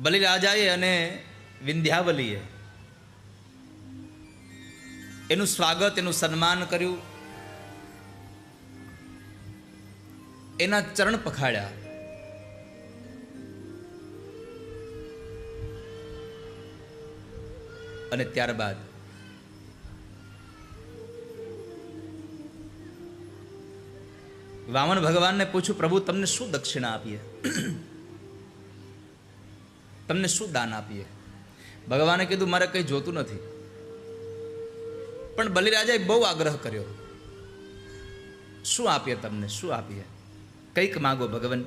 બલિરાજાએ અને વિંધ્યાવલીએ એનું સ્વાગત, એનું સન્માન કર્યું, એના ચરણ પખાડ્યા. અને ત્યારબાદ વામન ભગવાનને પૂછ્યું, પ્રભુ તમને શું દક્ષિણા આપીએ, તમને શું દાન આપીએ? ભગવાને કીધું મારે કંઈ જોતું નથી. પણ બલિરાજાએ બહુ આગ્રહ કર્યો, શું આપીએ તમને, શું આપીએ? કંઈક માગો ભગવાન,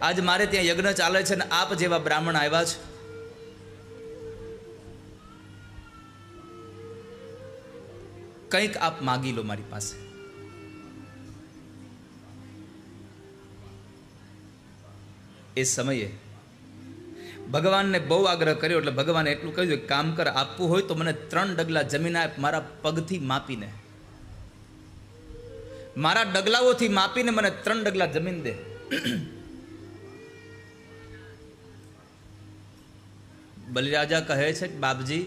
આજ મારે ત્યાં યજ્ઞ ચાલે છે ને આપ જેવા બ્રાહ્મણ આવ્યા છે, કંઈક આપ માગી લો મારી પાસે. એ સમયે ભગવાનને બહુ આગ્રહ કર્યો એટલે ભગવાને એટલું કહ્યું, એક કામ કર, આપવું હોય તો મને 3 ડગલા જમીન આપ, મારા પગથી માપીને, મારા ડગલાઓથી માપીને મને 3 ડગલા જમીન દે. બલિરાજા કહે છે કે બાપજી,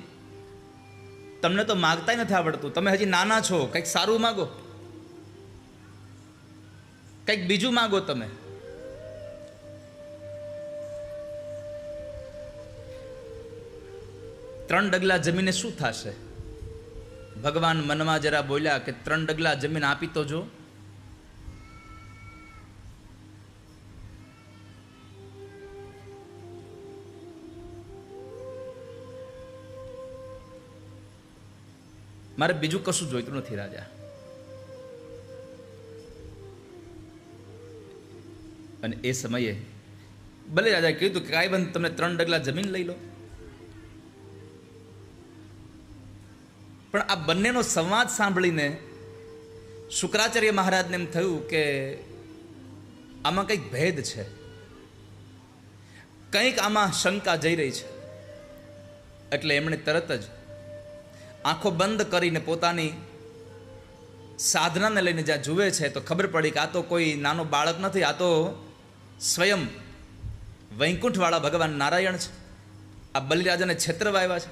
તમને તો માગતા નથી આવડતું, તમે હજી નાના છો, કંઈક સારું માગો, કંઈક બીજું માગો. તમે ત્રણ ડગલા જમીને શું થશે? ભગવાન મનમાં જરા બોલ્યા કે 3 ડગલા જમીન આપી તો જો. મારે બીજું કશું જોઈતું નથી રાજા. અને એ સમયે બલિરાજાએ કીધું કે કાંઈ બંધ, તમે 3 ડગલા જમીન લઈ લો. પણ આ બંનેનો સંવાદ સાંભળીને શુક્રાચાર્ય મહારાજને એમ થયું કે આમાં કંઈક ભેદ છે, કંઈક આમાં શંકા જઈ રહી છે. એટલે એમણે તરત જ આંખો બંધ કરીને પોતાની સાધનાને લઈને જ્યાં જુએ છે તો ખબર પડી કે આ તો કોઈ નાનો બાળક નથી, આ તો સ્વયં વૈકુંઠવાળા ભગવાન નારાયણ છે. આ બલિરાજાને છેતરવા આવ્યા છે.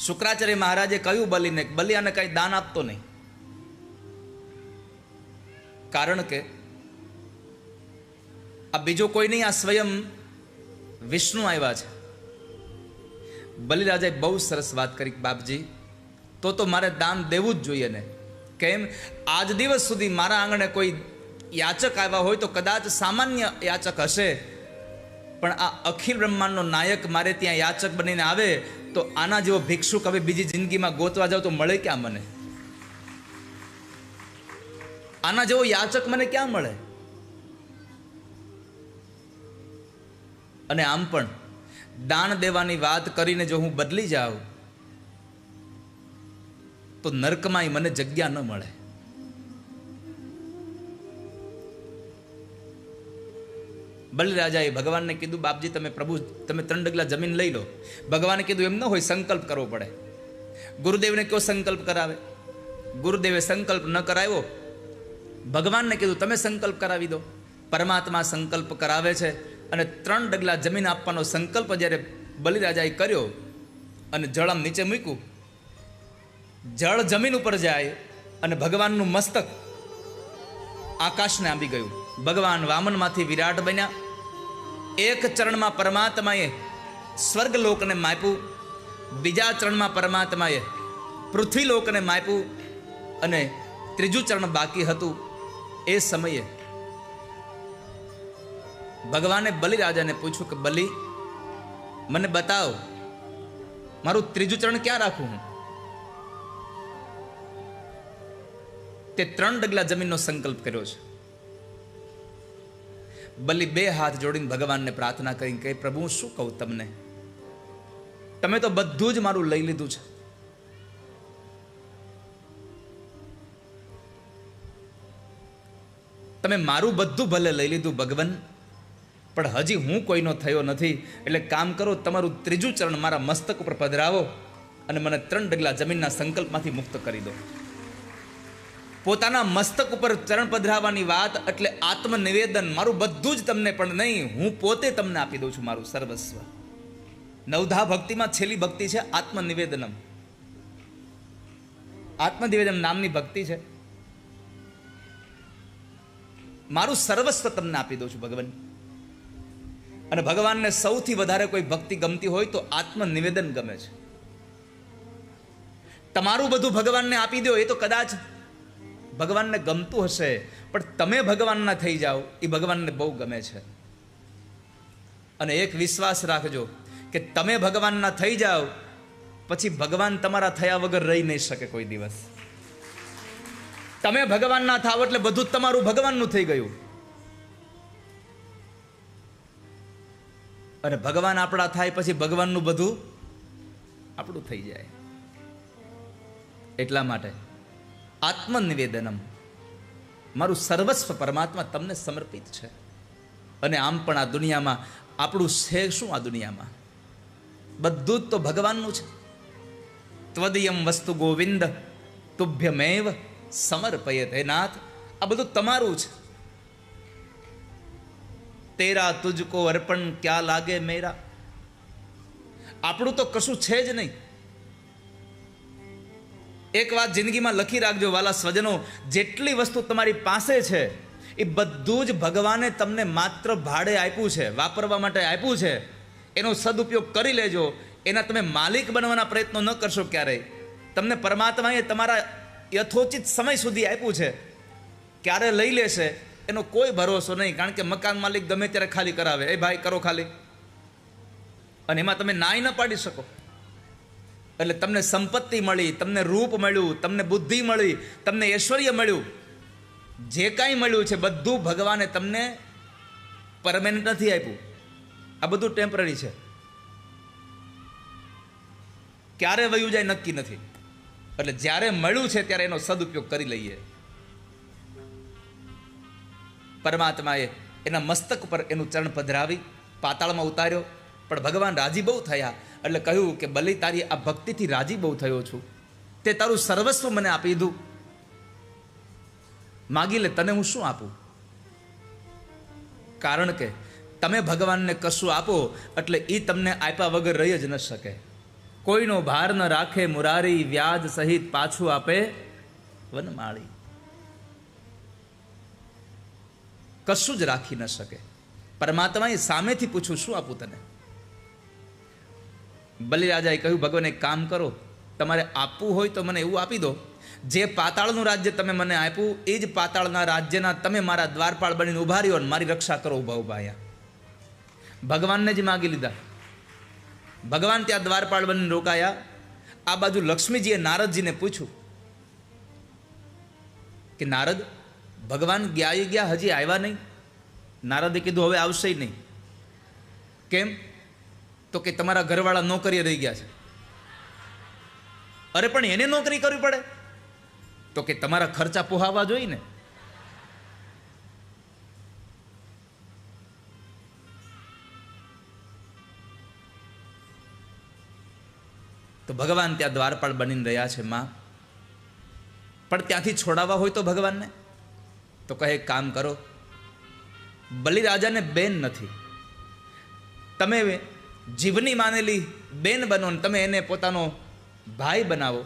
શુક્રાચાર્ય મહારાજે કહ્યું બલિને, બલિ આને કઈ દાન આપતો નહીં, કારણ કે આ બીજો કોઈ નહીં, આ સ્વયં વિષ્ણુ આવ્યા છે. બલિરાજાએ બહુ સરસ વાત કરી, બાપજી તો મારે દાન દેવું જ જોઈએ ને. કેમ? આજ દિવસ સુધી મારા આંગણે કોઈ યાચક આવ્યા હોય તો કદાચ સામાન્ય યાચક હશે, પણ આ અખિલ બ્રહ્માંડનો નાયક મારે ત્યાં યાચક બનીને આવે તો આના જેવો ભિક્ષુક હવે બીજી જિંદગીમાં ગોતવા જાવ તો મળે ક્યાં મને? આના જેવો યાચક મને ક્યાં મળે? અને આમ પણ દાન દેવાની વાત કરીને જો હું બદલી જાઉં તો નરકમાં મને જગ્યા ન મળે. બલિરાજાએ ભગવાનને કીધું, બાપજી તમે પ્રભુ, તમે 3 ડગલા જમીન લઈ લો. ભગવાને કીધું એમ ન હોય, સંકલ્પ કરવો પડે. ગુરુદેવને કયો સંકલ્પ કરાવે? ગુરુદેવે સંકલ્પ ન કરાવ્યો. ભગવાનને કીધું તમે સંકલ્પ કરાવી દો. પરમાત્મા સંકલ્પ કરાવે છે. અને 3 ડગલા જમીન આપવાનો સંકલ્પ જ્યારે બલિરાજાએ કર્યો અને જળ આમ નીચે મૂક્યું, જળ જમીન ઉપર જાય અને ભગવાનનું મસ્તક આકાશને આંબી ગયું. ભગવાન વામનમાંથી વિરાટ બન્યા. એક ચરણમાં પરમાત્માએ સ્વર્ગલોકને માપ્યું, બીજા ચરણમાં પરમાત્માએ પૃથ્વીલોકને માપ્યું અને ત્રીજું ચરણ બાકી હતું. એ સમયે ભગવાને બલિરાજાને પૂછ્યું કે બલિ, મને બતાવ મારું ત્રીજું ચરણ ક્યાં રાખું હું? તે 3 ડગલા જમીનનો સંકલ્પ કર્યો છે. બલિ 2 હાથ જોડીને ભગવાનને પ્રાર્થના કરી કે પ્રભુ હું શું કહું તમને, તમે તો બધું જ મારું લઈ લીધું છે. તમે મારું બધું ભલે લઈ લીધું ભગવાન, પણ હજી હું કોઈનો થયો નથી. એટલે કામ કરો, તમારું ત્રીજું ચરણ મારા મસ્તક ઉપર પધરાવો અને મને 3 ડગલા જમીનના સંકલ્પમાંથી મુક્ત કરી દો. પોતાના મસ્તક ઉપર ચરણ પધરાવવાની વાત એટલે આત્મનિવેદન. મારું બધું જ તમને પણ નહીં, હું પોતે તમને આપી દઉં છું મારું સર્વસ્વ. નવધા ભક્તિમાં છેલ્લી ભક્તિ છે આત્મનિવેદનમ. આત્મનિવેદન નામની ભક્તિ છે. મારું સર્વસ્વ તમને આપી દઉં છું ભગવાન. અને ભગવાનને સૌથી વધારે કોઈ ભક્તિ ગમતી હોય તો આત્મનિવેદન ગમે છે. તમારું બધું ભગવાનને આપી દો એ તો કદાચ ભગવાનને ગમતું હશે, પણ તમે ભગવાનના થઈ જાઓ એ ભગવાનને બહુ ગમે છે. અને એક વિશ્વાસ રાખજો કે તમે ભગવાનના થઈ જાઓ પછી ભગવાન તમારા થયા વગર રહી નહીં શકે કોઈ દિવસ. તમે ભગવાનના થાવ એટલે બધું તમારું ભગવાનનું થઈ ગયું. અને ભગવાન આપણા થાય પછી ભગવાનનું બધું આપણું થઈ જાય. એટલા માટે આત્મનિવેદનમ, મારું સર્વસ્વ પરમાત્મા તમને સમર્પિત છે. અને આમ પણ આ દુનિયામાં આપણું છે શું? આ દુનિયામાં બધું જ તો ભગવાનનું છે. ત્વદીયમ વસ્તુ ગોવિંદ તુભ્યમેવ સમર્પયત. હે નાથ, આ બધું તમારું છે. તેરા તુજકો અર્પણ ક્યાં લાગે મેરા. આપણું તો કશું છે જ નહીં. એક વાત જિંદગીમાં લખી રાખજો વાલા સ્વજનો, જેટલી વસ્તુ તમારી પાસે છે એ બધું જ ભગવાને તમને માત્ર ભાડે આપ્યું છે, વાપરવા માટે આપ્યું છે. એનો સદુપયોગ કરી લેજો. એના તમે માલિક બનવાના પ્રયત્નો ન કરશો ક્યારેય. તમને પરમાત્માએ તમારા યથોચિત સમય સુધી આપ્યું છે. ક્યારે લઈ લેશે એનો કોઈ ભરોસો નહીં, કારણ કે મકાન માલિક ગમે ત્યારે ખાલી કરાવે. એ ભાઈ કરો ખાલી, અને એમાં તમે નાઈ ન પાડી શકો. એટલે તમને સંપત્તિ મળી, તમને રૂપ મળ્યું, તમને બુદ્ધિ મળી, તમને ઐશ્વર્ય મળ્યું, જે કાંઈ મળ્યું છે બધું ભગવાને તમને પરમેનન્ટ નથી આપ્યું. આ બધું ટેમ્પરરી છે. ક્યારે વયું જાય નક્કી નથી. એટલે જ્યારે મળ્યું છે ત્યારે એનો સદુપયોગ કરી લઈએ. પરમાત્માએ એના મસ્તક ઉપર એનું ચરણ પધરાવી પાતાળમાં ઉતાર્યો. પણ ભગવાન રાજી બહુ થયા. એટલે કહ્યું કે બલી, તારી આ ભક્તિથી રાજી બહુ થયો છું. તે તારું સર્વસ્વ મને આપી દીધું. માગી લે, તને હું શું આપું? કારણ કે તમે ભગવાનને કશું આપો એટલે એ તમને આપ્યા વગર રહી જ ન શકે. કોઈનો ભાર ન રાખે મુરારી, વ્યાજ સહિત પાછું આપે વનમાળી. કશું જ રાખી ન શકે. પરમાત્માએ સામેથી પૂછ્યું, શું આપું તને? બલિરાજાએ કહ્યું, ભગવાન એક કામ કરો, તમારે આપવું હોય તો મને એવું આપી દો, જે પાતાળનું રાજ્ય તમે મને આપ્યું એ જ પાતાળના રાજ્યના તમે મારા દ્વારપાળ બનીને ઉભા રહ્યો ને મારી રક્ષા કરો ઉભા ઉભા અહીંયા. ભગવાનને જ માગી લીધા. ભગવાન ત્યાં દ્વારપાળ બનીને રોકાયા. આ બાજુ લક્ષ્મીજીએ નારદજીને પૂછ્યું કે નારદ, ભગવાન ગયા હજી આવ્યા નહીં? નારદે કીધું, હવે આવશે નહીં. કેમ? તો કે તમારા ઘરવાળા નોકરીએ રહી ગયા છે. અરે પણ એને નોકરી કરવી પડે? તો કે તમારા ખર્ચા પોહાવા જોઈએ ને. તો ભગવાન ત્યાં દ્વારપાળ બનીને રહ્યા છે માં. પણ ત્યાંથી છોડાવવા હોય તો ભગવાનને, તો કહે કામ કરો, બલિરાજાને બેન નથી, તમે જીવની માનેલી બેન બનો ને તમે એને પોતાનો ભાઈ બનાવો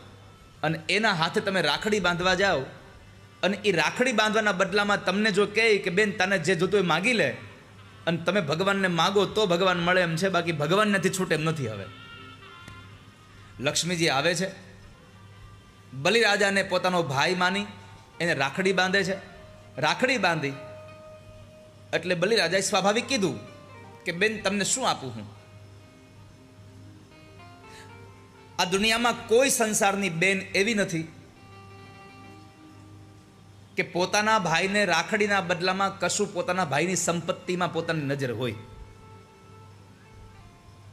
અને એના હાથે તમે રાખડી બાંધવા જાઓ. અને એ રાખડી બાંધવાના બદલામાં તમને જો કહે કે બેન તને જે જોતું એ માગી લે, અને તમે ભગવાનને માગો તો ભગવાન મળે એમ છે, બાકી ભગવાન નથી છૂટે એમ નથી. હવે લક્ષ્મીજી આવે છે, બલિરાજાને પોતાનો ભાઈ માની એને રાખડી બાંધે છે. રાખડી બાંધી એટલે બલિરાજાએ સ્વાભાવિક કીધું કે બેન તમને શું આપું હું? આ દુનિયામાં કોઈ સંસારની બેન એવી નથી કે પોતાના ભાઈને રાખડીના બદલામાં કશું પોતાના ભાઈની સંપત્તિમાં પોતાની નજર હોય.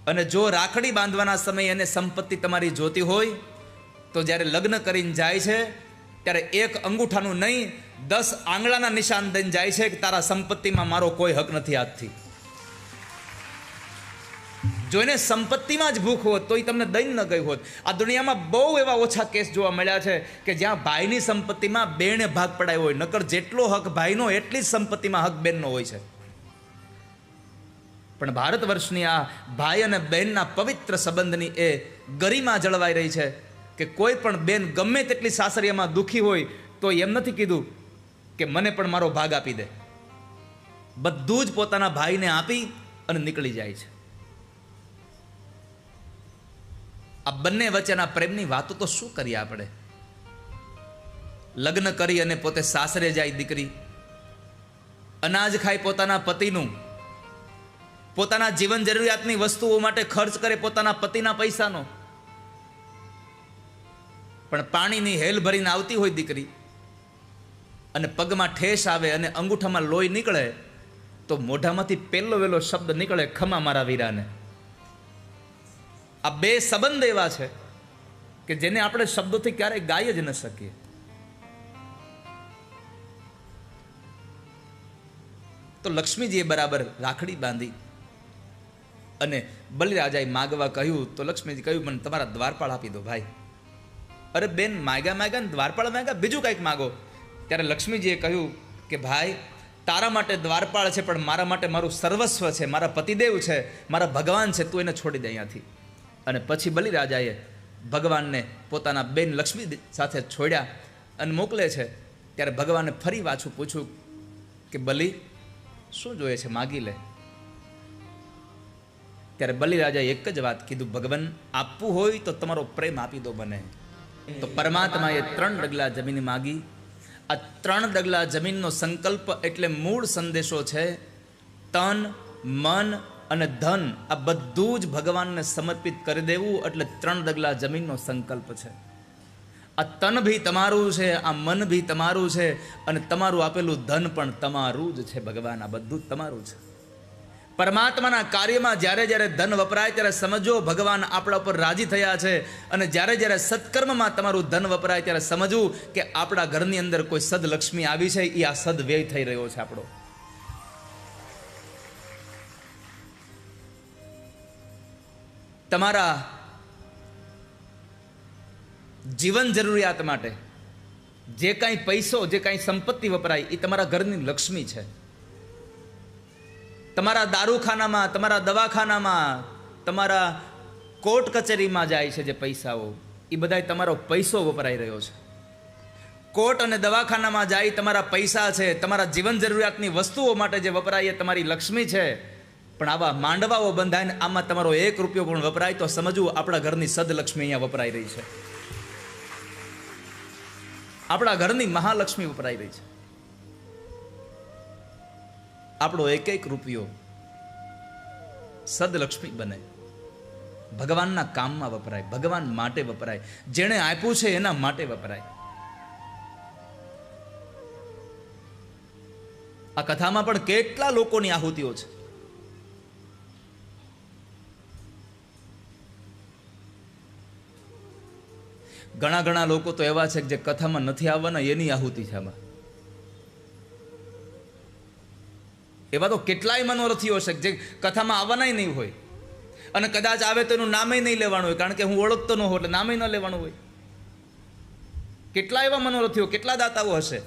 અને જો રાખડી બાંધવાના સમયે એને સંપત્તિ તમારી જોતી હોય તો જ્યારે લગ્ન કરીને જાય છે ત્યારે એક અંગૂઠાનું નહીં 10 આંગળાના નિશાન દઈને જાય છે કે તારા સંપત્તિમાં મારો કોઈ હક નથી આજથી. જોઈને સંપત્તિમાં જ ભૂખ હોત તો એ તમને દઈને ન ગઈ હોત. આ દુનિયામાં બહુ એવા ઓછા કેસ જોવા મળ્યા છે કે જ્યાં ભાઈની સંપત્તિમાં બેને ભાગ પડાયો હોય. નકર જેટલો હક ભાઈનો એટલી જ સંપત્તિમાં હક બેનનો હોય છે. પણ ભારત વર્ષની આ ભાઈ અને બહેનના પવિત્ર સંબંધની એ ગરિમા જળવાઈ રહી છે કે કોઈ પણ બેન ગમે તેટલી સાસરિયામાં દુઃખી હોય તો એમ નથી કીધું કે મને પણ મારો ભાગ આપી દે. બધું જ પોતાના ભાઈને આપી અને નીકળી જાય છે. આ બંને વચ્ચેના પ્રેમની વાતો તો શું કરીએ આપણે. લગ્ન કરી અને પોતે સાસરે જાય દીકરી, અનાજ ખાય પોતાના પતિનું, પોતાના જીવન જરૂરિયાતની વસ્તુઓ માટે ખર્ચ કરે પોતાના પતિના પૈસાનો. પણ પાણીની હેલ ભરીને આવતી હોય દીકરી અને પગમાં ઠેસ આવે અને અંગૂઠામાં લોહી નીકળે તો મોઢામાંથી પહેલો વહેલો શબ્દ નીકળે, ખમા મારા વીરાને. આ બે સંબંધ એવા છે કે જેને આપણે શબ્દોથી ક્યારેય ગાઈ જ ન શકીએ. તો લક્ષ્મીજીએ બરાબર રાખડી બાંધી અને બલિરાજાએ માગવા કહ્યું તો લક્ષ્મીજી કહ્યું મને તમારા દ્વારપાળ આપી દો ભાઈ. અરે બેન માગ્યા ને દ્વારપાળ માગ્યા, બીજું કંઈક માગો. ત્યારે લક્ષ્મીજીએ કહ્યું કે ભાઈ તારા માટે દ્વારપાળ છે પણ મારા માટે મારું સર્વસ્વ છે, મારા પતિદેવ છે, મારા ભગવાન છે, તું એને છોડી દે અહીંયાથી. અને પછી બલિરાજાએ ભગવાનને પોતાના બેન લક્ષ્મી સાથે છોડ્યા અને મોકલે છે. ત્યારે ભગવાને ફરી પાછું પૂછ્યું કે બલિ શું જોઈએ છે, માગી લે. ત્યારે બલિરાજાએ એક જ વાત કીધું, ભગવાન આપવું હોય તો તમારો પ્રેમ આપી દો મને. તો પરમાત્માએ 3 ડગલા જમીન માગી. આ 3 ડગલા જમીનનો સંકલ્પ એટલે મૂળ સંદેશો છે તન, મન અને ધન આ બધું જ ભગવાનને સમર્પિત કરી દેવું એટલે 3 ડગલા જમીનનો સંકલ્પ છે. આ તન ભી તમારું છે, આ મન ભી તમારું છે અને તમારું આપેલું ધન પણ તમારું જ છે. ભગવાન આ બધું જ તમારું છે. પરમાત્માના કાર્યમાં જ્યારે જ્યારે ધન વપરાય ત્યારે સમજો ભગવાન આપણા ઉપર રાજી થયા છે. અને જ્યારે જ્યારે સત્કર્મમાં તમારું ધન વપરાય ત્યારે સમજવું કે આપણા ઘરની અંદર કોઈ સદલક્ષ્મી આવી છે, એ આ સદ વ્યય થઈ રહ્યો છે આપણો. તમારા જીવન જરૂરિયાત માટે જે કાંઈ પૈસો, જે કાંઈ સંપત્તિ વપરાય એ તમારા ઘરની લક્ષ્મી છે. તમારા દારૂખાનામાં, તમારા દવાખાનામાં, તમારા કોર્ટ કચેરીમાં જાય છે જે પૈસાઓ, એ બધાય તમારો પૈસો વપરાઈ રહ્યો છે. કોર્ટ અને દવાખાનામાં જાય તમારા પૈસા છે, તમારા જીવન જરૂરિયાતની વસ્તુઓ માટે જે વપરાય એ તમારી લક્ષ્મી છે. પણ આવા માંડવાઓ બંધાય ને આમાં તમારો 1 રૂપિયો પણ વપરાય તો સમજવું આપણા ઘરની સદલક્ષ્મી અહીંયા વપરાઈ રહી છે. આપણા ઘરની મહાલક્ષ્મી વપરાઈ રહી છે. આપણો 1 રૂપિયો સદલક્ષ્મી બને, ભગવાનના કામમાં વપરાય, ભગવાન માટે વપરાય, જેણે આપ્યું છે એના માટે વપરાય. આ કથામાં પણ કેટલા લોકોની આહુતિઓ છે. ઘણા લોકો તો એવા છે કે જે કથામાં નથી આવવાના એની આહુતિ છે આમાં. એવા તો કેટલાય મનોરથીઓ છે જે કથામાં આવવાના નહીં હોય અને કદાચ આવે તો એનું નામે નહીં લેવાનું હોય, કારણ કે હું ઓળખતો ન હોઉં એટલે નામે ન લેવાનું હોય. કેટલા એવા મનોરથીઓ, કેટલા દાતાઓ હશે.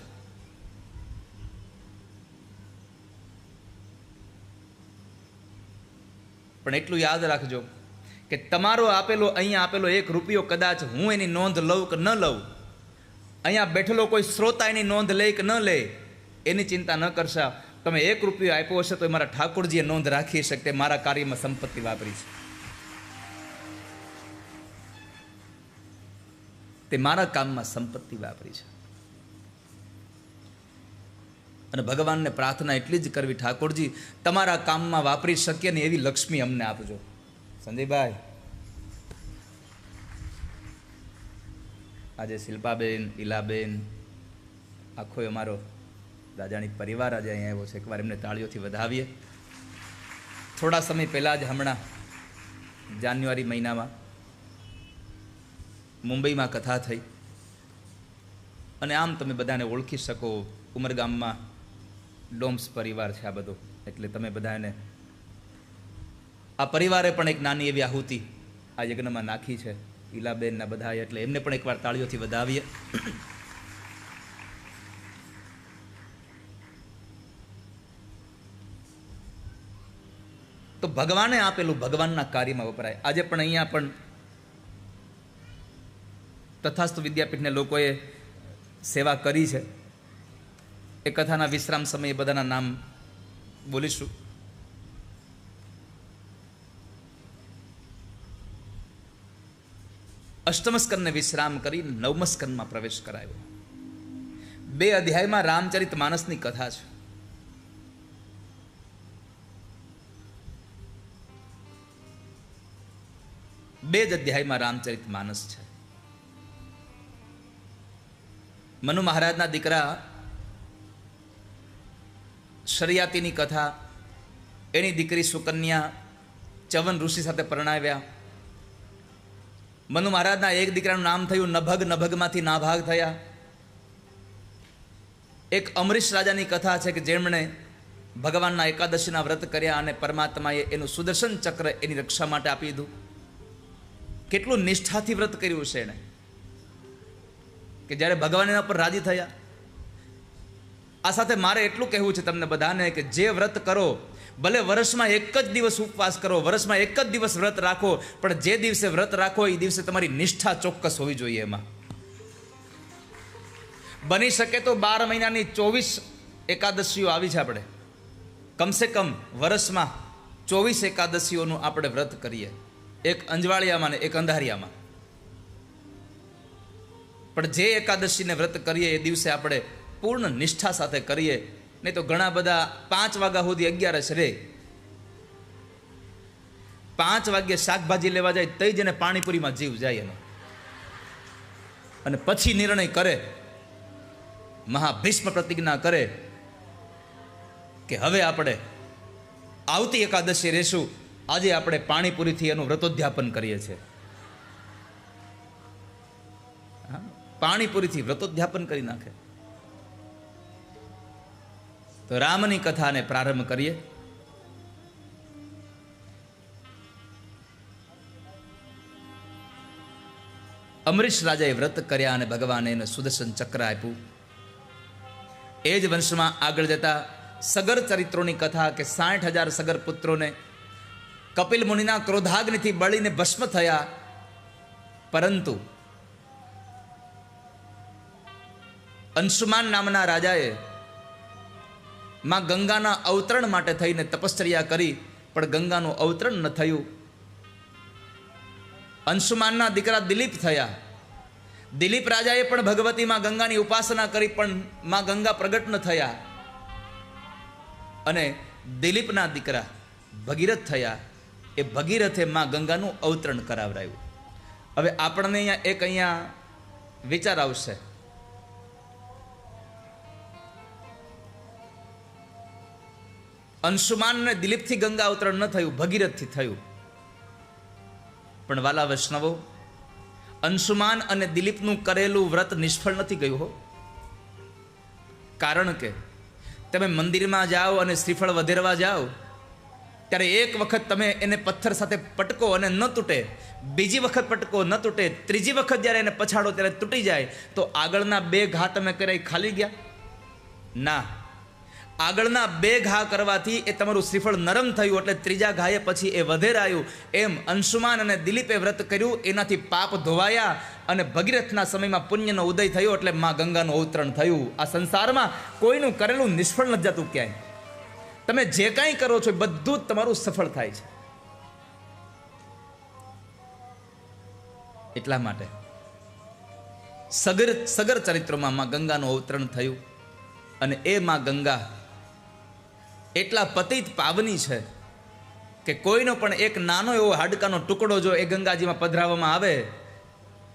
પણ એટલું યાદ રાખજો કે તમારો આપેલો, અહીંયા આપેલો 1 રૂપિયો કદાચ હું એની નોંધ લઉં કે ન લઉં, અહીંયા બેઠેલો કોઈ શ્રોતા એની નોંધ લે કે ન લે, એની ચિંતા ન કરશા. તમે 1 રૂપિયો આપ્યો હશે તો મારા ઠાકોરજીએ નોંધ રાખી શકે મારા કાર્યમાં સંપત્તિ વાપરી છે, તે મારા કામમાં સંપત્તિ વાપરી છે. અને ભગવાનને પ્રાર્થના એટલી જ કરવી, ઠાકોરજી તમારા કામમાં વાપરી શકીએ ને એવી લક્ષ્મી અમને આપજો. સંજયભાઈ, આજે શિલ્પાબેન, ઈલાબેન, આખો અમારો રાજાણી પરિવાર આજે અહીંયા આવ્યો છે. એકવાર એમને તાળીઓથી વધાવીએ. થોડા સમય પહેલાં જ હમણાં જાન્યુઆરી મહિનામાં મુંબઈમાં કથા થઈ અને આમ તમે બધાને ઓળખી શકો. ઉમરગામમાં ડોમ્સ પરિવાર છે આ બધો, એટલે તમે બધાને આ પરિવારે પણ એક નાની એવી આહુતિ આ યજ્ઞમાં નાખી છે, ઈલાબેનના બધા, એટલે એમને પણ એકવાર તાળીઓથી વધાવીએ. તો ભગવાને આપેલું ભગવાનના કાર્યમાં વપરાય. આજે પણ અહીંયા પણ તથાસ્તુ વિદ્યાપીઠને લોકોએ સેવા કરી છે. એ કથાના વિશ્રામ સમયે બધાના નામ બોલીશું. અષ્ટમ સ્કંદને વિશ્રામ કરી નવમ સ્કંદમાં પ્રવેશ કરાયો. 2 અધ્યાયમાં રામચરિત માનસની કથા છે. બે જ અધ્યાયમાં રામચરિત માનસ છે. મનુ મહારાજના દીકરા શરિયાતીની કથા, એની દીકરી સુકન્યા ચવન ઋષિ સાથે પરણાવ્યા. મનુ મહારાજના એક દીકરાનું નામ થયું નભગ, નભગમાંથી નાભાગ થયા. એક અમરીશ રાજાની કથા છે કે જેમણે ભગવાનના એકાદશીના વ્રત કર્યા અને પરમાત્માએ એનું સુદર્શન ચક્ર એની રક્ષા માટે આપી દીધું. કેટલું નિષ્ઠાથી વ્રત કર્યું છે એણે, કે જ્યારે ભગવાન એના પર રાજી થયા. આ સાથે મારે એટલું કહેવું છે તમને બધાને કે જે વ્રત કરો, ભલે વર્ષમાં એક જ દિવસ ઉપવાસ કરો, વર્ષમાં એક જ દિવસ વ્રત રાખો, પણ જે દિવસે વ્રત રાખો એ દિવસે તમારી નિષ્ઠા ચોક્કસ હોવી જોઈએ. એમાં બની શકે તો 12 મહિનાની 24 એકાદશીઓ આવી છે. આપણે કમસે કમ વર્ષમાં 24 એકાદશીઓનું આપણે વ્રત કરીએ, એક અંજવાળિયામાં ને એક અંધારિયામાં. પણ જે એકાદશીને વ્રત કરીએ એ દિવસે આપણે પૂર્ણ નિષ્ઠા સાથે કરીએ. નહીં તો ઘણા બધા 5 વાગ્યા સુધી 11 રે, 5 વાગ્યે શાકભાજી લેવા જાય તઈ જ એને પાણીપુરીમાં જીવ જાય એનો, અને પછી નિર્ણય કરે, મહાભીષ્મ પ્રતિજ્ઞા કરે કે હવે આપણે આવતી એકાદશી રહેશું, આજે આપણે પાણીપુરીથી એનું વ્રતોદ્યાપન કરીએ છીએ. પાણીપુરીથી વ્રતોદ્યાપન કરી નાખે. તો રામની કથાને પ્રારંભ કરીએ. અમરીશ રાજાએ વ્રત કર્યા અને ભગવાને એને સુદર્શન ચક્ર આપ્યું. એ જ વંશમાં આગળ જતા સગર ચરિત્રોની કથા કે 60,000 સગર પુત્રોને કપિલ મુનિના ક્રોધાગ્નિથી બળીને ભસ્મ થયા, પરંતુ અંશુમાન નામના રાજાએ માં ગંગાના અવતરણ માટે થઈને તપશ્ચર્યા કરી, પણ ગંગાનું અવતરણ ન થયું. અંશુમાનના દીકરા દિલીપ થયા. દિલીપ રાજાએ પણ ભગવતી માં ગંગાની ઉપાસના કરી, પણ માં ગંગા પ્રગટ ન થયા. અને દિલીપના દીકરા ભગીરથ થયા. એ ભગીરથે માં ગંગાનું અવતરણ કરાવરાયું. હવે આપણને અહીંયા વિચાર આવશે, અંશુમાન ને દિલીપથી ગંગા અવતરણ ન થયું, ભગીરથથી થયું. પણ વાલા વૈષ્ણવો, અંશુમાન અને દિલીપનું કરેલું વ્રત નિષ્ફળ નથી ગયું હો. કારણ કે તમે મંદિરમાં જાઓ અને શ્રીફળ વધેરવા જાઓ ત્યારે એક વખત તમે એને પથ્થર સાથે પટકો અને ન તૂટે, બીજી વખત પટકો ન તૂટે, ત્રીજી વખત જ્યારે એને પછાડો ત્યારે તૂટી જાય, તો આગળના 2 ઘા તમે કર્યા ખાલી ગયા? ના, આગળના 2 ઘા કરવાથી એ તમારું શ્રીફળ નરમ થયું, એટલે ત્રીજા ઘાએ પછી એ વધેરાયું. એમ અંશુમાન અને દિલીપે વ્રત કર્યું, એનાથી પાપ ધોવાયા અને ભગીરથના સમયમાં પુણ્યનો ઉદય થયો, એટલે માં ગંગાનું અવતરણ થયું. આ સંસારમાં કોઈનું કરેલું નિષ્ફળ નથી જતું ક્યાંય. તમે જે કાંઈ કરો છો બધું જ તમારું સફળ થાય છે. એટલા માટે સગર ચરિત્રોમાં માં ગંગાનું અવતરણ થયું. અને એ માં ગંગા એટલા પતિત પાવની છે કે કોઈનો પણ એક નાનો એવો હાડકાનો ટુકડો જો એ ગંગાજીમાં પધરાવવામાં આવે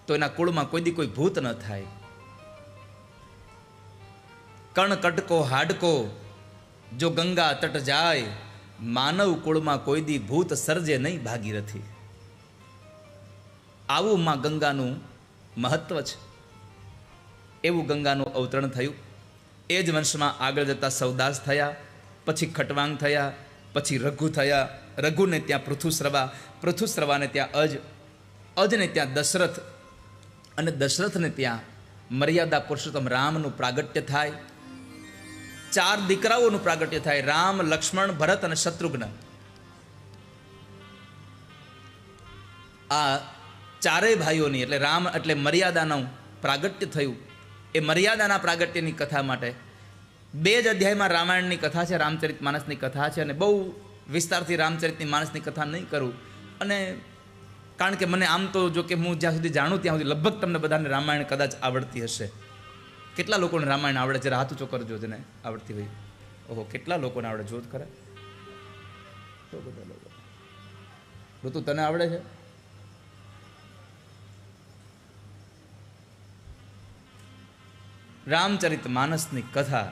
તો એના કુળમાં કોઈ દી કોઈ ભૂત ન થાય. કણ કટકો હાડકો જો ગંગા તટ જાય, માનવ કુળમાં કોઈ દી ભૂત સર્જે નહીં ભાગીરથી. આવું માં ગંગાનું મહત્વ છે. એવું ગંગાનું અવતરણ થયું. એ જ વંશમાં આગળ જતા સૌદાસ થયા, પછી ખટવાંગ થયા, પછી રઘુ થયા, રઘુને ત્યાં પૃથુશ્રવા, પૃથુશ્રવાને ત્યાં અજ, અજને ત્યાં દશરથ, અને દશરથને ત્યાં મર્યાદા પુરુષોત્તમ રામનું પ્રાગટ્ય થાય. 4 દીકરાઓનું પ્રાગટ્ય થાય, રામ, લક્ષ્મણ, ભરત અને શત્રુઘ્ન. આ ચારેય ભાઈઓની એટલે રામ એટલે મર્યાદાનું પ્રાગટ્ય થયું. એ મર્યાદાના પ્રાગટ્યની કથા માટે 2 જ અધ્યાયમાં રામાયણની કથા છે, રામચરિત માનસની કથા છે. અને બહુ વિસ્તારથી રામચરિતની માનસની કથા નહીં કરું, અને કારણ કે મને આમ તો જો કે હું જ્યાં સુધી જાણું ત્યાં સુધી લગભગ તમને બધાને રામાયણ કદાચ આવડતી હશે. કેટલા લોકોને રામાયણ આવડે છે? હાથ ઊંચો કરજો જેને આવડતી હોય. ઓહો, કેટલા લોકોને આવડે? જોત ખરા, તો બધા લોકો. ઋતુ તને આવડે છે? રામચરિત માનસની કથા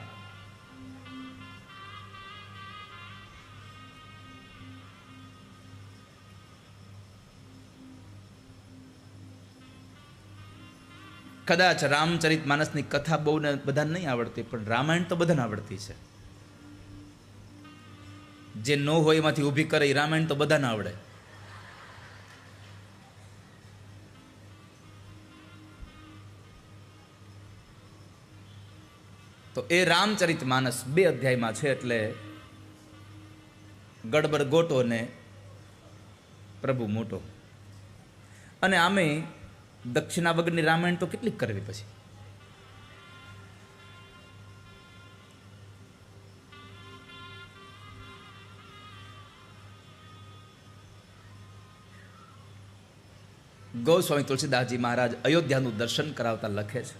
કદાચ રામચરિત માનસની કથા બહુ બધાને નહીં આવડતી, પણ રામાયણ તો બધાને આવડતી છે. જે ન હોય એમાંથી ઊભી કરે એ રામાયણ તો બધાને આવડે. તો એ રામચરિત માનસ 2 અધ્યાયમાં છે, એટલે ગડબડ ગોટો ને પ્રભુ મોટો. અને આમે દક્ષિણા વગરની રામાયણ તો કેટલીક કરવી પછી. ગોસ્વામી તુલસીદાસજી મહારાજ અયોધ્યાનું દર્શન કરાવતા લખે છે,